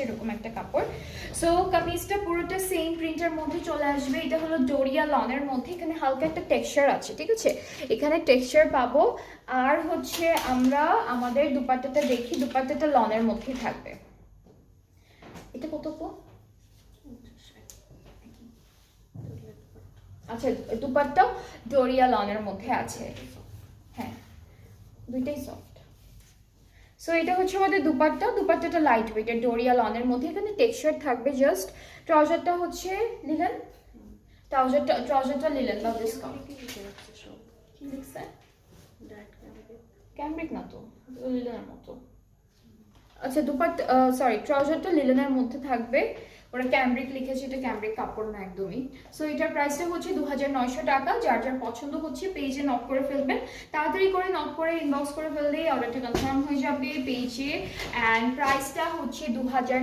এরকম একটা কাপড়। সো কামিজটা পুরোটা সেম প্রিন্টের মধ্যে চলে আসবে। এটা হলো ডোরিয়া লনের মধ্যে, এখানে হালকা একটা টেক্সচার আছে, ঠিক আছে, এখানে টেক্সচার পাবো। আর হচ্ছে আমরা আমাদের দুপাট্টাটা দেখি, দুপাট্টাটা লনের মধ্যেই থাকবে। এটা কত পো? আচ্ছা, দুপাট্টাও ডোরিয়া লনের মধ্যে আছে। হ্যাঁ, দুইটাই সফট। সো এটা হচ্ছে আমাদের দুপাট্টা, দুপাট্টাটা লাইট ওয়েট ডোরিয়া লনের মধ্যে, এখানে টেক্সচার থাকবে জাস্ট। ট্রাউজারটা হচ্ছে লিলেন, ট্রাউজারটা লিলেন বা ডিসকাউন্ট কি লিখছে, ক্যামব্রিক না তো, লিলেনের মতো। আচ্ছা দুপাট্টা, সরি, ট্রাউজারটা লিলেনের মধ্যে থাকবে, ওরা ক্যামব্রিক লিখেছে, এটা ক্যামব্রিক কাপড় না একদমই। সো এটার প্রাইসটা হচ্ছে 2900 টাকা। যার যার পছন্দ হচ্ছে পেজে নক করে ফেলবেন, তাড়াতাড়ি করে নক করে ইনবক্স করে ফেললেই অর্ডারটা কনফার্ম হয়ে যাবে পেজে। অ্যান্ড প্রাইসটা হচ্ছে 2000